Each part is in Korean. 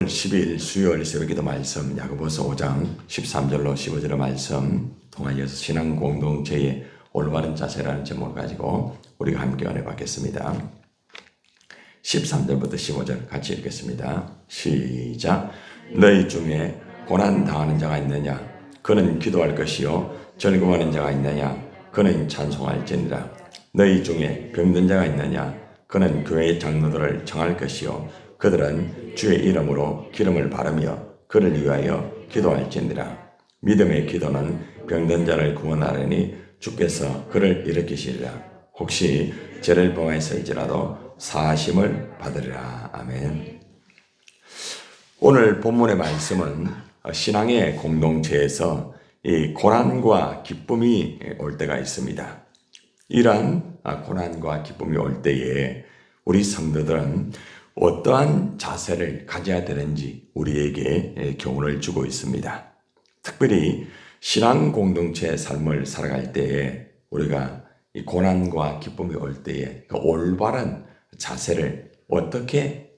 10일 수요일 새벽기도 말씀 야고보서 5장 13절로 15절의 말씀 통하여서 신앙 공동체의 올바른 자세라는 제목을 가지고 우리가 함께 은혜 받겠습니다. 13절부터 15절 같이 읽겠습니다. 시작. 너희 중에 고난 당하는 자가 있느냐? 그는 기도할 것이요 즐거워하는 자가 있느냐? 그는 찬송할지니라. 너희 중에 병든 자가 있느냐? 그는 교회의 장로들을 청할 것이요 그들은 주의 이름으로 기름을 바르며 그를 위하여 기도할지니라. 믿음의 기도는 병든 자를 구원하려니 주께서 그를 일으키시리라. 혹시 죄를 범하였을지라도 사하심을 받으리라. 아멘. 오늘 본문의 말씀은 신앙의 공동체에서 이 고난과 기쁨이 올 때가 있습니다. 이러한 고난과 기쁨이 올 때에 우리 성도들은 어떠한 자세를 가져야 되는지 우리에게 교훈을 주고 있습니다. 특별히 신앙 공동체의 삶을 살아갈 때에 우리가 이 고난과 기쁨이 올 때에 그 올바른 자세를 어떻게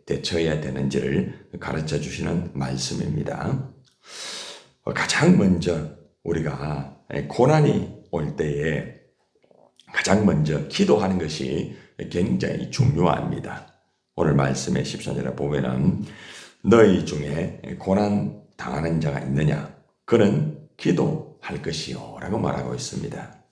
대처해야 되는지를 가르쳐 주시는 말씀입니다. 가장 먼저 우리가 고난이 올 때에 가장 먼저 기도하는 것이 굉장히 중요합니다. 오늘 말씀의 14절에 보면은 너희 중에 고난 당하는 자가 있느냐? 그는 기도할 것이요 라고 말하고 있습니다.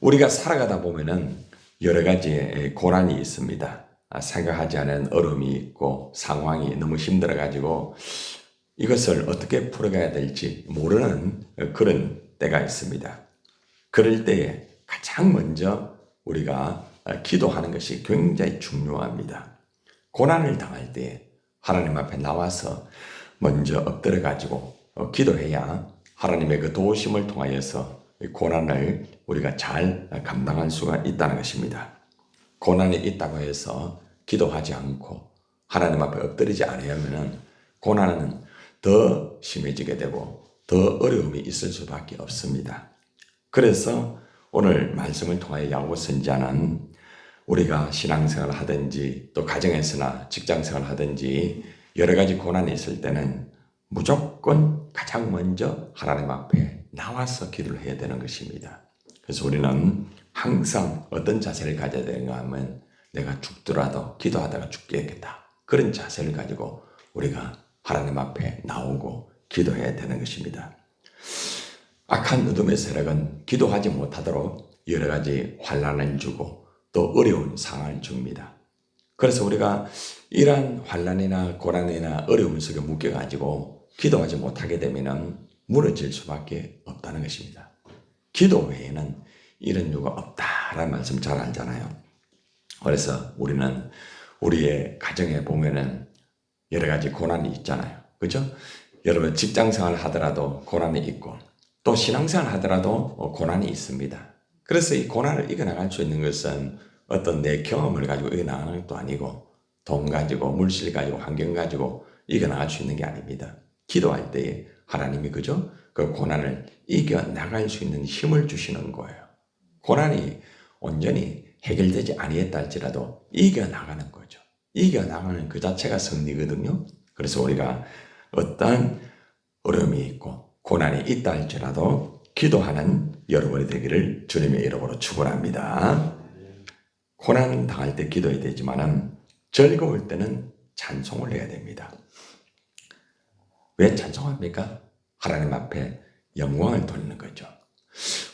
우리가 살아가다 보면은 여러 가지의 고난이 있습니다. 생각하지 않은 어려움이 있고 상황이 너무 힘들어가지고 이것을 어떻게 풀어가야 될지 모르는 그런 때가 있습니다. 그럴 때에 가장 먼저 우리가 기도하는 것이 굉장히 중요합니다. 고난을 당할 때 하나님 앞에 나와서 먼저 엎드려 가지고 기도해야 하나님의 그 도우심을 통하여서 고난을 우리가 잘 감당할 수가 있다는 것입니다. 고난이 있다고 해서 기도하지 않고 하나님 앞에 엎드리지 않으면 고난은 더 심해지게 되고 더 어려움이 있을 수밖에 없습니다. 그래서 오늘 말씀을 통하여 야고보 선지자는 우리가 신앙생활을 하든지 또 가정에서나 직장생활을 하든지 여러 가지 고난이 있을 때는 무조건 가장 먼저 하나님 앞에 나와서 기도를 해야 되는 것입니다. 그래서 우리는 항상 어떤 자세를 가져야 되는가 하면 내가 죽더라도 기도하다가 죽겠다. 그런 자세를 가지고 우리가 하나님 앞에 나오고 기도해야 되는 것입니다. 악한 어둠의 세력은 기도하지 못하도록 여러 가지 환난을 주고 또 어려운 상황을 줍니다. 그래서 우리가 이러한 환난이나 고난이나 어려움 속에 묶여가지고 기도하지 못하게 되면 무너질 수밖에 없다는 것입니다. 기도 외에는 이런 이유가 없다라는 말씀 잘 알잖아요. 그래서 우리는 우리의 가정에 보면은 여러 가지 고난이 있잖아요. 그죠? 여러분 직장생활을 하더라도 고난이 있고 또 신앙생활을 하더라도 고난이 있습니다. 그래서 이 고난을 이겨나갈 수 있는 것은 어떤 내 경험을 가지고 이겨나가는 것도 아니고 돈 가지고 물질 가지고 환경 가지고 이겨나갈 수 있는 게 아닙니다. 기도할 때에 하나님이 그죠? 그 고난을 이겨나갈 수 있는 힘을 주시는 거예요. 고난이 온전히 해결되지 아니했다 할지라도 이겨나가는 거죠. 이겨나가는 그 자체가 승리거든요. 그래서 우리가 어떤 어려움이 있고 고난이 있다 할지라도 기도하는 여러분이 되기를 주님의 이름으로 축원합니다. 고난 당할 때 기도해야 되지만은 즐거울 때는 찬송을 해야 됩니다. 왜 찬송합니까? 하나님 앞에 영광을 돌리는 거죠.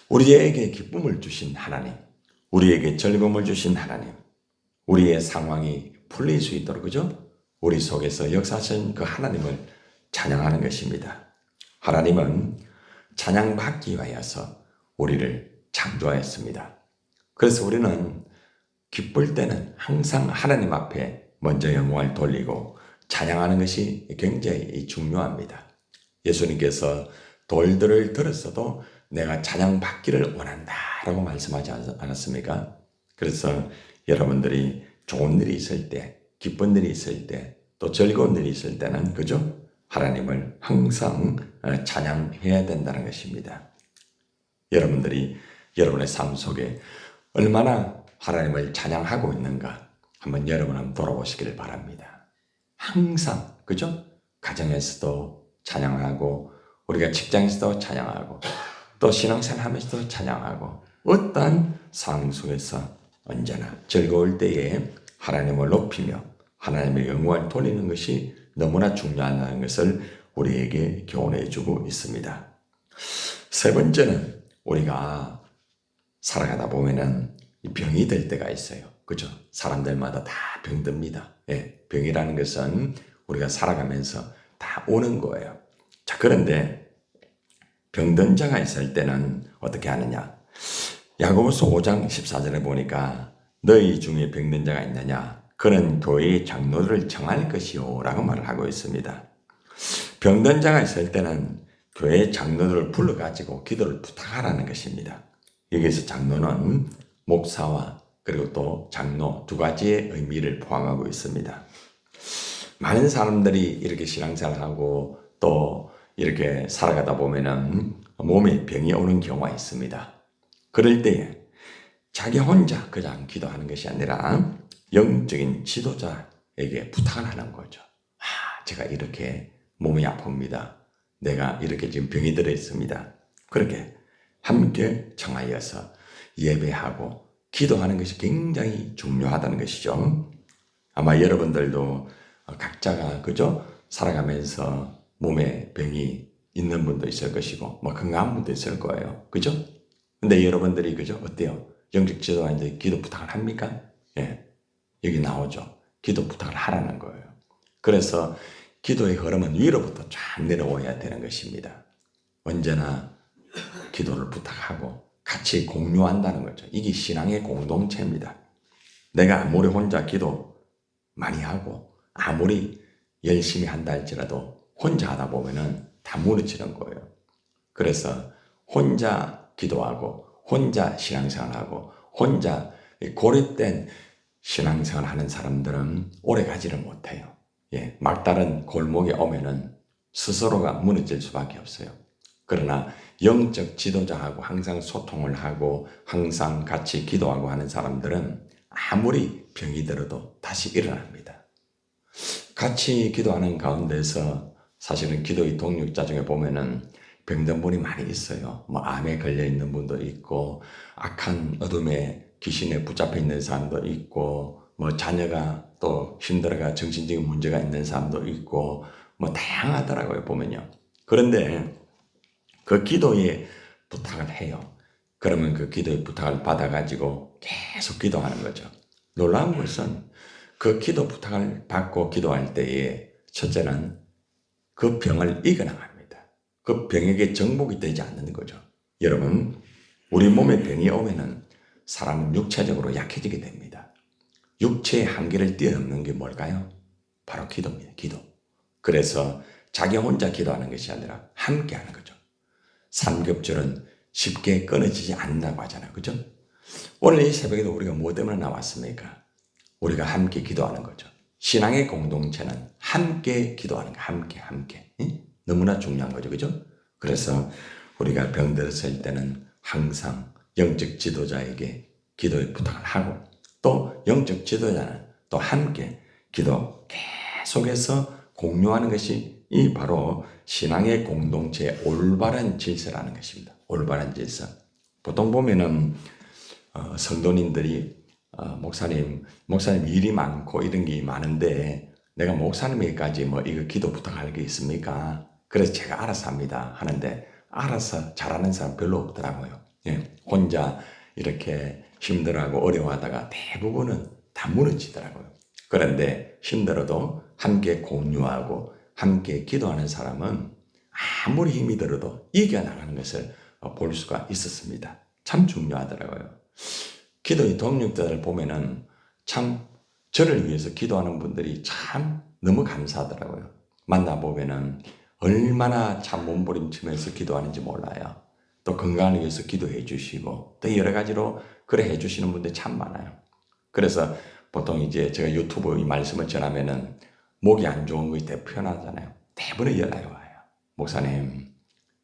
우리에게 기쁨을 주신 하나님, 우리에게 즐거움을 주신 하나님, 우리의 상황이 풀릴 수 있도록 그죠? 우리 속에서 역사하신 그 하나님을 찬양하는 것입니다. 하나님은 찬양받기 위하여서 우리를 창조하였습니다. 그래서 우리는 기쁠 때는 항상 하나님 앞에 먼저 영광을 돌리고 찬양하는 것이 굉장히 중요합니다. 예수님께서 돌들을 들었어도 내가 찬양받기를 원한다 라고 말씀하지 않았습니까? 그래서 여러분들이 좋은 일이 있을 때, 기쁜 일이 있을 때, 또 즐거운 일이 있을 때는 그죠? 하나님을 항상 찬양해야 된다는 것입니다. 여러분들이 여러분의 삶 속에 얼마나 하나님을 찬양하고 있는가 한번 여러분 한번 돌아보시기를 바랍니다. 항상 그죠? 가정에서도 찬양하고 우리가 직장에서도 찬양하고 또 신앙생활 하면서도 찬양하고 어떠한 상황 속에서 언제나 즐거울 때에 하나님을 높이며 하나님의 영광을 돌리는 것이 너무나 중요하다는 것을 우리에게 교훈해 주고 있습니다. 세 번째는 우리가 살아가다 보면은 병이 될 때가 있어요. 그죠? 사람들마다 다 병듭니다. 예, 병이라는 것은 우리가 살아가면서 다 오는 거예요. 자, 그런데 병든 자가 있을 때는 어떻게 하느냐? 야고보서 5장 14절에 보니까 너희 중에 병든 자가 있느냐? 그는 교회의 장로들을 청할 것이요 라고 말을 하고 있습니다. 병든 자가 있을 때는 교회의 장로들을 불러가지고 기도를 부탁하라는 것입니다. 여기서 장로는 목사와 그리고 또 장로 두 가지의 의미를 포함하고 있습니다. 많은 사람들이 이렇게 신앙생활하고 또 이렇게 살아가다 보면은 몸에 병이 오는 경우가 있습니다. 그럴 때에 자기 혼자 그냥 기도하는 것이 아니라 영적인 지도자에게 부탁을 하는 거죠. 제가 이렇게 몸이 아픕니다. 내가 이렇게 지금 병이 들어 있습니다. 그렇게 함께 청하여서 예배하고 기도하는 것이 굉장히 중요하다는 것이죠. 아마 여러분들도 각자가 그죠? 살아가면서 몸에 병이 있는 분도 있을 것이고 뭐 건강한 분도 있을 거예요. 그죠? 근데 여러분들이 그죠? 어때요? 영적 지도자한테 기도 부탁을 합니까? 예. 여기 나오죠. 기도 부탁을 하라는 거예요. 그래서 기도의 흐름은 위로부터 쫙 내려와야 되는 것입니다. 언제나 기도를 부탁하고 같이 공유한다는 거죠. 이게 신앙의 공동체입니다. 내가 아무리 혼자 기도 많이 하고 아무리 열심히 한다 할지라도 혼자 하다 보면은 다 무너지는 거예요. 그래서 혼자 기도하고 혼자 신앙생활하고 혼자 고립된 신앙생활 하는 사람들은 오래 가지를 못해요. 예, 막다른 골목에 오면은 스스로가 무너질 수밖에 없어요. 그러나 영적 지도자하고 항상 소통을 하고 항상 같이 기도하고 하는 사람들은 아무리 병이 들어도 다시 일어납니다. 같이 기도하는 가운데서 사실은 기도의 동력자 중에 보면은 병든 분이 많이 있어요. 뭐 암에 걸려 있는 분도 있고 악한 어둠에 귀신에 붙잡혀 있는 사람도 있고 뭐 자녀가 또 힘들어가 정신적인 문제가 있는 사람도 있고 뭐 다양하더라고요 보면요. 그런데 그 기도에 부탁을 해요. 그러면 그 기도의 부탁을 받아가지고 계속 기도하는 거죠. 놀라운 것은 그 기도 부탁을 받고 기도할 때에 첫째는 그 병을 이겨나갑니다. 그 병에게 정복이 되지 않는 거죠. 여러분, 우리 몸에 병이 오면은 사람은 육체적으로 약해지게 됩니다. 육체의 한계를 뛰어넘는 게 뭘까요? 바로 기도입니다. 기도. 그래서 자기 혼자 기도하는 것이 아니라 함께 하는 거죠. 삼겹줄은 쉽게 끊어지지 않는다고 하잖아요. 그죠? 오늘 이 새벽에도 우리가 뭐 때문에 나왔습니까? 우리가 함께 기도하는 거죠. 신앙의 공동체는 함께 기도하는 거, 함께. 응? 너무나 중요한 거죠. 그죠? 그래서 우리가 병들었을 때는 항상 영적 지도자에게 기도의 부탁을 하고 또 영적 지도자는 또 함께 기도 계속해서 공유하는 것이 이 바로 신앙의 공동체의 올바른 질서라는 것입니다. 올바른 질서. 보통 보면은 성도님들이 목사님 일이 많고 이런 게 많은데 내가 목사님에게까지 뭐 이거 기도 부탁할 게 있습니까? 그래서 제가 알아서 합니다 하는데 알아서 잘하는 사람 별로 없더라고요. 예, 혼자 이렇게 힘들어하고 어려워하다가 대부분은 다 무너지더라고요. 그런데 힘들어도 함께 공유하고 함께 기도하는 사람은 아무리 힘이 들어도 이겨나가는 것을 볼 수가 있었습니다. 참 중요하더라고요. 기도의 동력자를 보면은 참 저를 위해서 기도하는 분들이 참 너무 감사하더라고요. 만나보면은 얼마나 참 몸부림치면서 기도하는지 몰라요. 또 건강을 위해서 기도해 주시고 또 여러 가지로 그래 해 주시는 분들이 참 많아요. 그래서 보통 이제 제가 유튜브 이 말씀을 전하면은 목이 안 좋은 것이 대표하잖아요. 대부분 연락이 와요. 목사님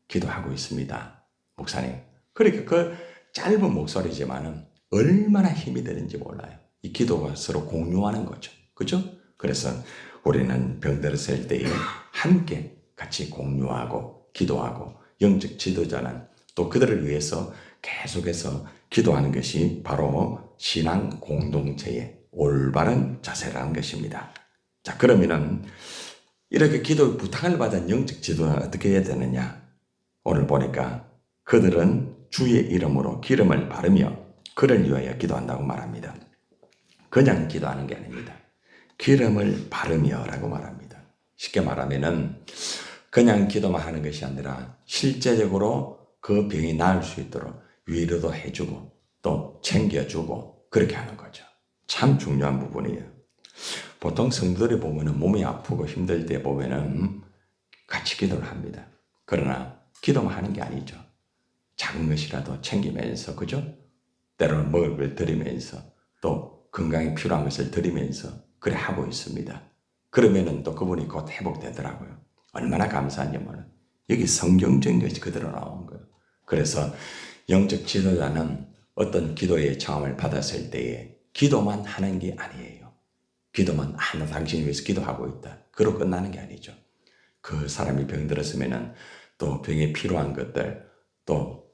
기도하고 있습니다. 목사님. 그러니까 그 짧은 목소리지만은 얼마나 힘이 되는지 몰라요. 이 기도가 서로 공유하는 거죠. 그죠? 그래서 우리는 병들었을 때에 함께 같이 공유하고 기도하고 영적 지도자는 또 그들을 위해서 계속해서 기도하는 것이 바로 신앙 공동체의 올바른 자세라는 것입니다. 자, 그러면은 이렇게 기도 부탁을 받은 영적 지도는 어떻게 해야 되느냐? 오늘 보니까 그들은 주의 이름으로 기름을 바르며 그를 위하여 기도한다고 말합니다. 그냥 기도하는 게 아닙니다. 기름을 바르며라고 말합니다. 쉽게 말하면은 그냥 기도만 하는 것이 아니라 실제적으로 그 병이 나을 수 있도록 위로도 해주고 또 챙겨주고 그렇게 하는 거죠. 참 중요한 부분이에요. 보통 성도들이 보면은 몸이 아프고 힘들 때 보면은 같이 기도를 합니다. 그러나 기도만 하는 게 아니죠. 작은 것이라도 챙기면서, 그죠? 때로는 먹을 걸 드리면서 또 건강에 필요한 것을 드리면서 그래 하고 있습니다. 그러면은 또 그분이 곧 회복되더라고요. 얼마나 감사한지 몰라요. 여기 성경적인 것이 그대로 나온 거예요. 그래서 영적 지도자는 어떤 기도의 청함을 받았을 때에 기도만 하는 게 아니에요. 기도만 하나 당신이 위해서 기도하고 있다. 그로 끝나는 게 아니죠. 그 사람이 병들었으면은 또 병에 필요한 것들 또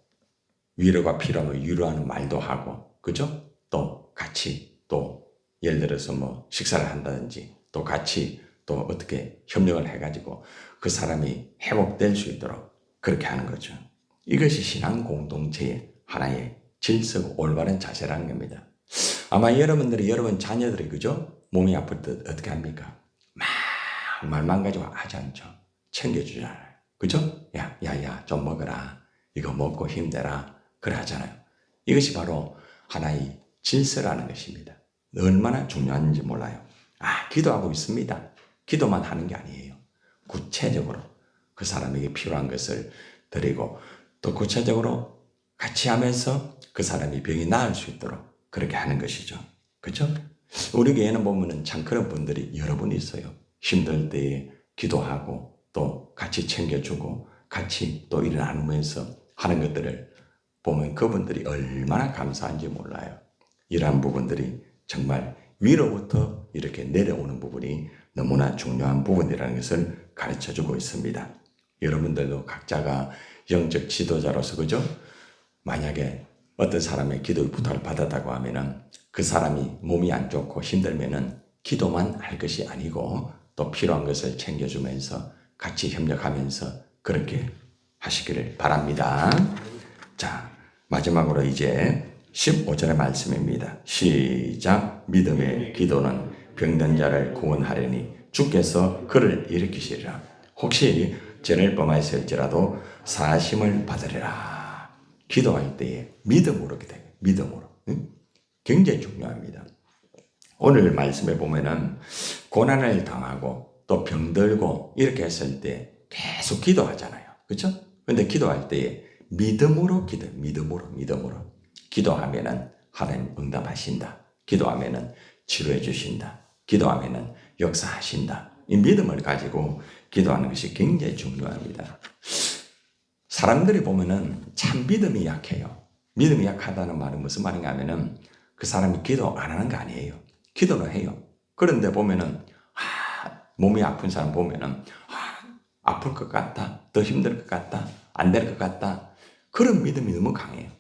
위로가 필요하면 위로하는 말도 하고, 그죠? 또 같이 또 예를 들어서 뭐 식사를 한다든지 또 같이 또 어떻게 협력을 해가지고 그 사람이 회복될 수 있도록 그렇게 하는 거죠. 이것이 신앙 공동체의 하나의 질서고 올바른 자세라는 겁니다. 아마 여러분들이 여러분 자녀들이, 그죠? 몸이 아플 때 어떻게 합니까? 막 말만 가지고 하지 않죠. 챙겨주잖아요. 그죠? 야, 좀 먹어라. 이거 먹고 힘내라. 그래 하잖아요. 이것이 바로 하나의 질서라는 것입니다. 얼마나 중요한지 몰라요. 기도하고 있습니다. 기도만 하는 게 아니에요. 구체적으로 그 사람에게 필요한 것을 드리고 또 구체적으로 같이 하면서 그 사람이 병이 나을 수 있도록 그렇게 하는 것이죠. 그렇죠? 우리 교회는 보면은 참 그런 분들이 여러 분 있어요. 힘들 때에 기도하고 또 같이 챙겨주고 같이 또 일을 나누면서 하는 것들을 보면 그분들이 얼마나 감사한지 몰라요. 이러한 부분들이 정말 위로부터 이렇게 내려오는 부분이 너무나 중요한 부분이라는 것을 가르쳐주고 있습니다. 여러분들도 각자가 영적 지도자로서, 그죠? 만약에 어떤 사람의 기도의 부탁을 받았다고 하면은 그 사람이 몸이 안 좋고 힘들면은 기도만 할 것이 아니고 또 필요한 것을 챙겨주면서 같이 협력하면서 그렇게 하시기를 바랍니다. 자, 마지막으로 이제 15절의 말씀입니다. 시작. 믿음의 기도는 병든 자를 구원하려니 주께서 그를 일으키시리라. 혹시 죄를 범하였을지라도 사하심을 받으리라. 기도할 때에 믿음으로 기도해요. 믿음으로. 굉장히 중요합니다. 오늘 말씀에 보면은 고난을 당하고 또 병들고 이렇게 했을 때 계속 기도하잖아요. 그렇죠? 근데 기도할 때에 믿음으로 기도해요. 믿음으로. 기도하면은 하나님 응답하신다. 기도하면은 치료해 주신다. 기도하면은 역사하신다. 이 믿음을 가지고 기도하는 것이 굉장히 중요합니다. 사람들이 보면은 참 믿음이 약해요. 믿음이 약하다는 말은 무슨 말인가 하면은 그 사람이 기도 안 하는 거 아니에요. 기도를 해요. 그런데 보면은 몸이 아픈 사람 보면은 아플 것 같다. 더 힘들 것 같다. 안 될 것 같다. 그런 믿음이 너무 강해요.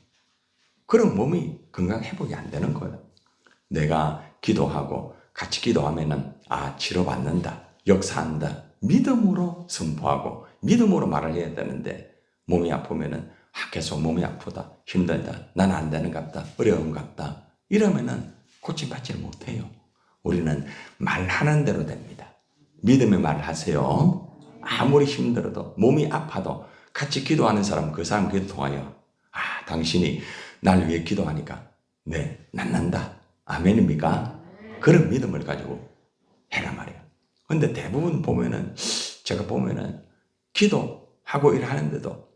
그럼 몸이 건강 회복이 안 되는 거예요. 내가 기도하고 같이 기도하면은 치료받는다. 역사한다. 믿음으로 선포하고 믿음으로 말을 해야 되는데 몸이 아프면은 계속 몸이 아프다. 힘들다. 난 안 되는 것 같다. 어려운 것 같다. 이러면은 고침받지를 못해요. 우리는 말하는 대로 됩니다. 믿음의 말을 하세요. 아무리 힘들어도 몸이 아파도 같이 기도하는 사람 그 사람 기도 통하여 당신이 날 위해 기도하니까 네 낫는다. 아멘입니까? 그런 믿음을 가지고 해란 말이에요. 근데 대부분 보면은 제가 보면은 기도하고 일하는데도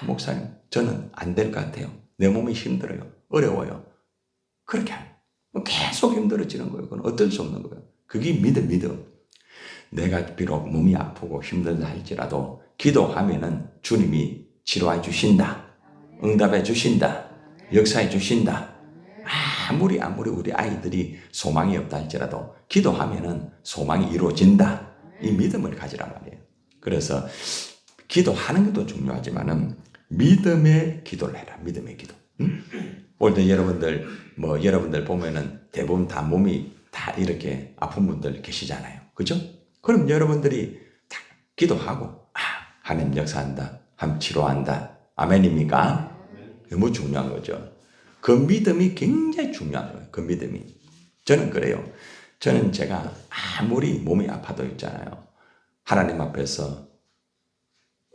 목사님 저는 안 될 것 같아요. 내 몸이 힘들어요. 어려워요. 그렇게 하요. 계속 힘들어지는 거예요. 그건 어쩔 수 없는 거예요. 그게 믿음. 내가 비록 몸이 아프고 힘들다 할지라도 기도하면은 주님이 치료해 주신다. 응답해 주신다. 역사해 주신다. 아무리 우리 아이들이 소망이 없다 할지라도 기도하면은 소망이 이루어진다. 이 믿음을 가지란 말이에요. 그래서 기도하는 것도 중요하지만은 믿음의 기도를 해라. 믿음의 기도. 오늘도 여러분들 보면은 대부분 다 몸이 다 이렇게 아픈 분들 계시잖아요. 그죠? 그럼 여러분들이 다 기도하고 하나님 역사한다. 하나님 치료한다. 아멘입니까? 너무 중요한 거죠. 그 믿음이 굉장히 중요한 거예요. 그 믿음이. 저는 그래요. 저는 제가 아무리 몸이 아파도 있잖아요. 하나님 앞에서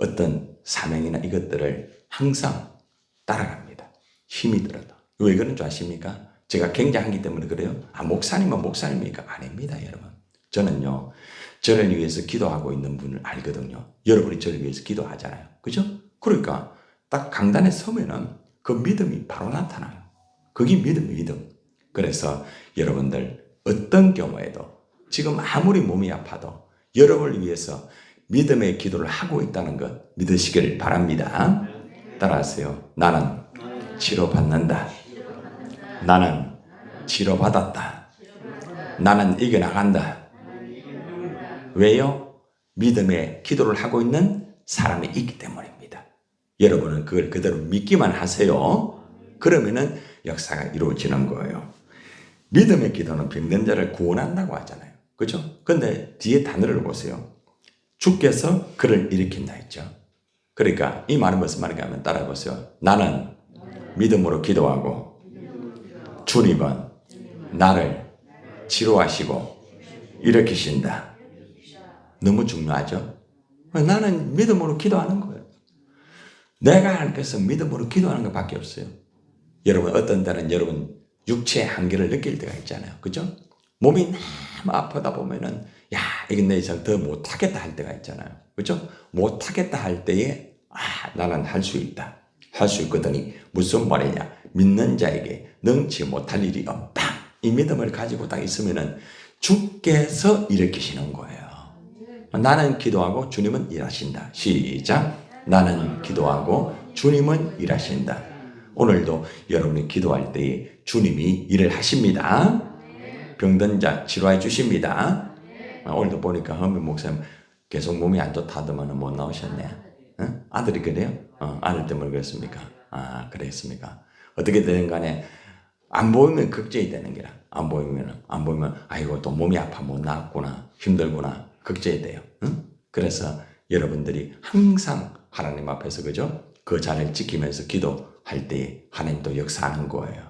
어떤 사명이나 이것들을 항상 따라갑니다. 힘이 들어도. 왜 그런 줄 아십니까? 제가 굉장하기 때문에 그래요? 목사님은 목사님이니까 아닙니다, 여러분. 저는요, 저를 위해서 기도하고 있는 분을 알거든요. 여러분이 저를 위해서 기도하잖아요. 그죠? 그러니까 딱 강단에 서면은 그 믿음이 바로 나타나요. 그게 믿음. 그래서 여러분들 어떤 경우에도 지금 아무리 몸이 아파도 여러분을 위해서 믿음의 기도를 하고 있다는 것 믿으시길 바랍니다. 따라하세요. 나는 치료받는다. 나는 치료받았다. 나는 이겨나간다. 왜요? 믿음의 기도를 하고 있는 사람이 있기 때문입니다. 여러분은 그걸 그대로 믿기만 하세요. 그러면은 역사가 이루어지는 거예요. 믿음의 기도는 병든 자를 구원한다고 하잖아요. 그죠? 근데 뒤에 단어를 보세요. 주께서 그를 일으킨다 했죠. 그러니까 이 말은 무슨 말인가 하면 따라해 보세요. 나는 믿음으로 기도하고 주님은 나를 치료하시고 일으키신다. 너무 중요하죠? 나는 믿음으로 기도하는 거예요. 내가 알겠어 믿음으로 기도하는 것밖에 없어요. 여러분 어떤 때는 여러분 육체의 한계를 느낄 때가 있잖아요. 그죠? 몸이 너무 아프다 보면은 이게 내 이상 더 못하겠다 할 때가 있잖아요. 그죠? 못하겠다 할 때에 나는 할 수 있다. 할 수 있거든요. 무슨 말이냐? 믿는 자에게 능치 못할 일이 없다. 이 믿음을 가지고 딱 있으면은 주께서 일으키시는 거예요. 나는 기도하고 주님은 일하신다. 시작. 나는 기도하고 주님은 일하신다. 오늘도 여러분이 기도할 때에 주님이 일을 하십니다. 병든 자 치료해 주십니다. 오늘도 보니까 허민 목사님 계속 몸이 안 좋다더만 못 나오셨네. 아들이 그래요? 아들 때문에 그랬습니까? 그랬습니까? 어떻게 되든 간에 안 보이면 걱정이 되는 게라. 안 보이면 아이고 또 몸이 아파 못 나왔구나. 힘들구나. 걱정이 돼요. 그래서 여러분들이 항상 하나님 앞에서 그죠? 그 자리를 지키면서 기도할 때 하나님도 역사하는 거예요.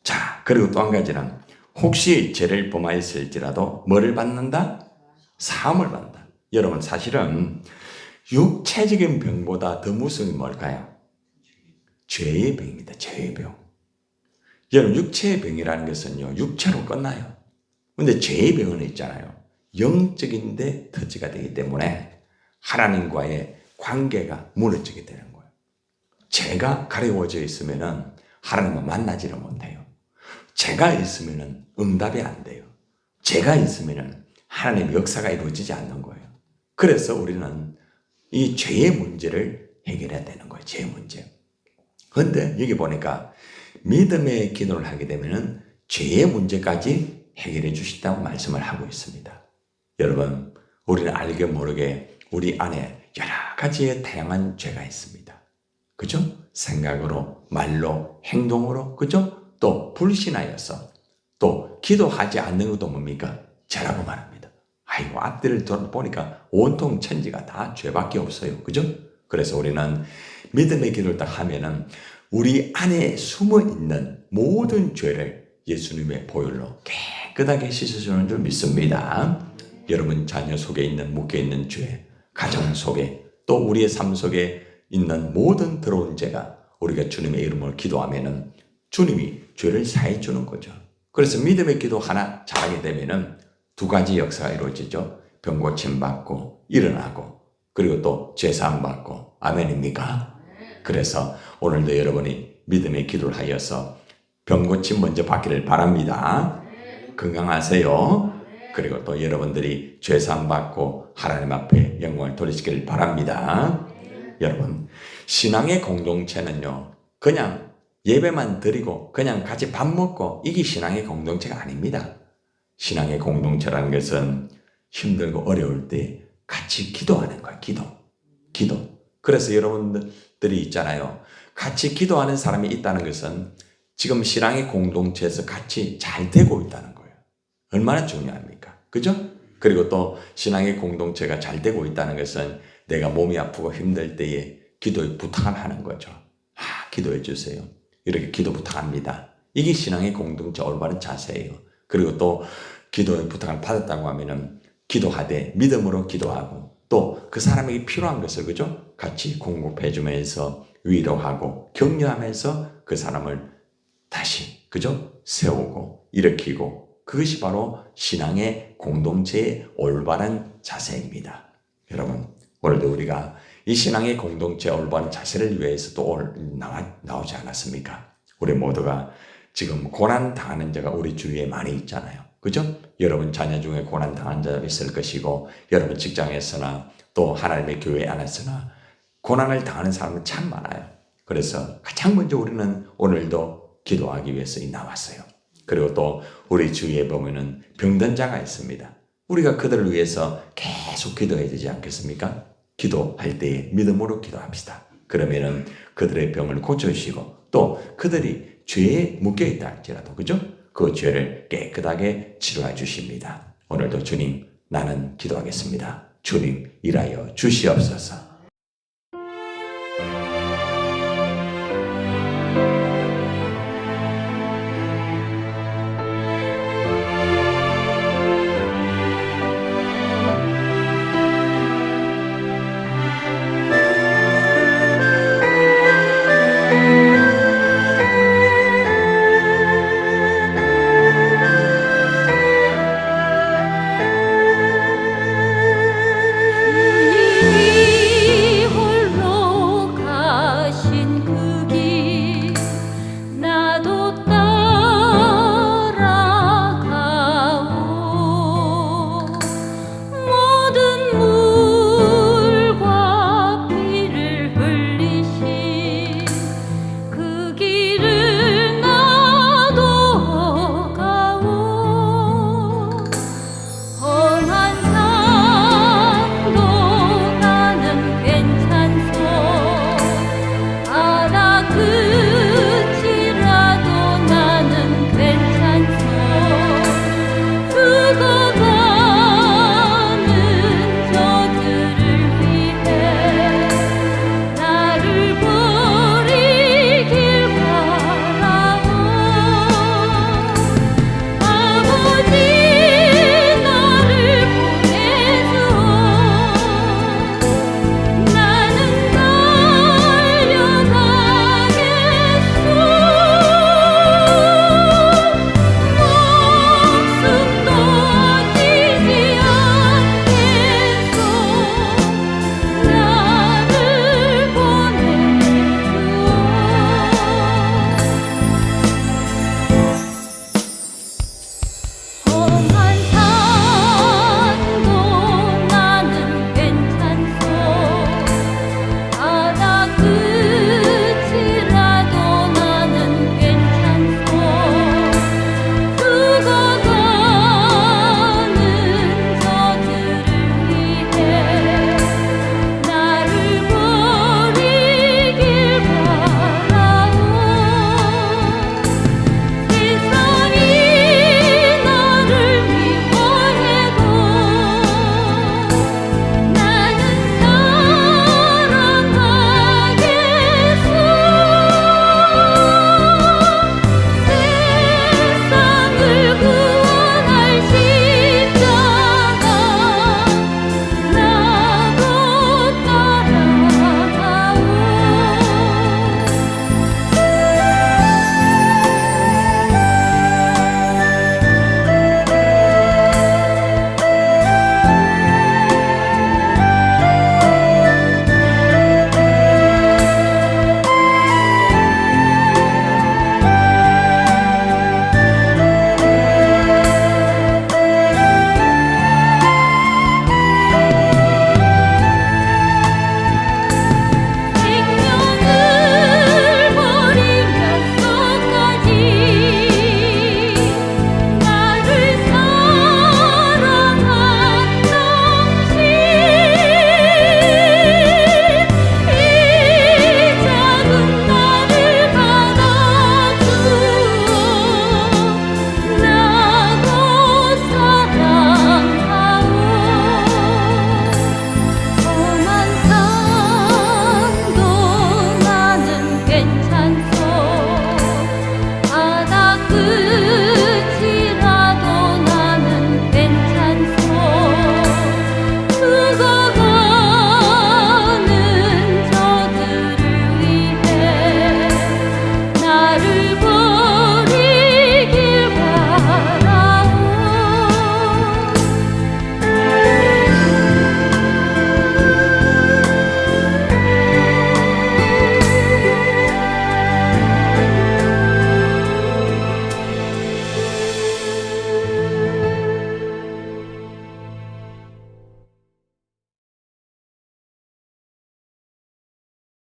자, 그리고 또 한 가지는 혹시 죄를 범하였을지라도 뭐를 받는다? 사함을 받는다. 여러분 사실은 육체적인 병보다 더 무서운 게 뭘까요? 죄의 병입니다. 죄의 병. 여러분 육체의 병이라는 것은요. 육체로 끝나요. 근데 죄의 병은 있잖아요. 영적인데 터치가 되기 때문에 하나님과의 관계가 무너지게 되는 거예요. 죄가 가려워져 있으면은 하나님을 만나지를 못해요. 죄가 있으면은 응답이 안 돼요. 죄가 있으면은 하나님의 역사가 이루어지지 않는 거예요. 그래서 우리는 이 죄의 문제를 해결해야 되는 거예요. 죄의 문제. 그런데 여기 보니까 믿음의 기도를 하게 되면은 죄의 문제까지 해결해 주신다고 말씀을 하고 있습니다. 여러분, 우리는 알게 모르게 우리 안에 여러 가지의 다양한 죄가 있습니다. 그죠? 생각으로, 말로, 행동으로, 그죠? 또 불신하여서 또 기도하지 않는 것도 뭡니까? 죄라고 말합니다. 아이고 앞뒤를 보니까 온통 천지가 다 죄밖에 없어요. 그죠? 그래서 우리는 믿음의 기도를 딱 하면은 우리 안에 숨어 있는 모든 죄를 예수님의 보혈로 깨끗하게 씻어주는 줄 믿습니다. 여러분 자녀 속에 있는 묶여 있는 죄, 가정 속에 또 우리의 삶 속에 있는 모든 더러운 죄가 우리가 주님의 이름으로 기도하면은 주님이 죄를 사해 주는 거죠. 그래서 믿음의 기도 하나 잘하게 되면은 두 가지 역사가 이루어지죠. 병 고침 받고 일어나고 그리고 또 죄 사함 받고 아멘입니까? 그래서 오늘도 여러분이 믿음의 기도를 하여서 병 고침 먼저 받기를 바랍니다. 건강하세요. 그리고 또 여러분들이 죄 사함 받고 하나님 앞에 영광을 돌리시길 바랍니다. 여러분 신앙의 공동체는요 그냥 예배만 드리고 그냥 같이 밥 먹고 이게 신앙의 공동체가 아닙니다. 신앙의 공동체라는 것은 힘들고 어려울 때 같이 기도하는 거예요. 기도. 그래서 여러분들이 있잖아요. 같이 기도하는 사람이 있다는 것은 지금 신앙의 공동체에서 같이 잘 되고 있다는 거예요. 얼마나 중요합니까? 그죠? 그리고 또 신앙의 공동체가 잘 되고 있다는 것은 내가 몸이 아프고 힘들 때에 기도에 부탁을 하는 거죠. 기도해 주세요. 이렇게 기도 부탁합니다. 이게 신앙의 공동체 올바른 자세예요. 그리고 또 기도의 부탁을 받았다고 하면은 기도하되 믿음으로 기도하고 또 그 사람에게 필요한 것을 그죠? 같이 공급해 주면서 위로하고 격려하면서 그 사람을 다시 그죠? 세우고 일으키고 그것이 바로 신앙의 공동체의 올바른 자세입니다. 여러분 오늘도 우리가 이 신앙의 공동체 올바른 자세를 위해서 또 나오지 않았습니까? 우리 모두가 지금 고난 당하는 자가 우리 주위에 많이 있잖아요. 그죠? 여러분 자녀 중에 고난 당한 자 있을 것이고 여러분 직장에서나 또 하나님의 교회 안에서나 고난을 당하는 사람은 참 많아요. 그래서 가장 먼저 우리는 오늘도 기도하기 위해서 나왔어요. 그리고 또 우리 주위에 보면은 병든 자가 있습니다. 우리가 그들을 위해서 계속 기도해야 되지 않겠습니까? 기도할 때에 믿음으로 기도합시다. 그러면은 그들의 병을 고쳐주시고 또 그들이 죄에 묶여 있다 할지라도 그죠? 그 죄를 깨끗하게 치료해 주십니다. 오늘도 주님 나는 기도하겠습니다. 주님 일하여 주시옵소서.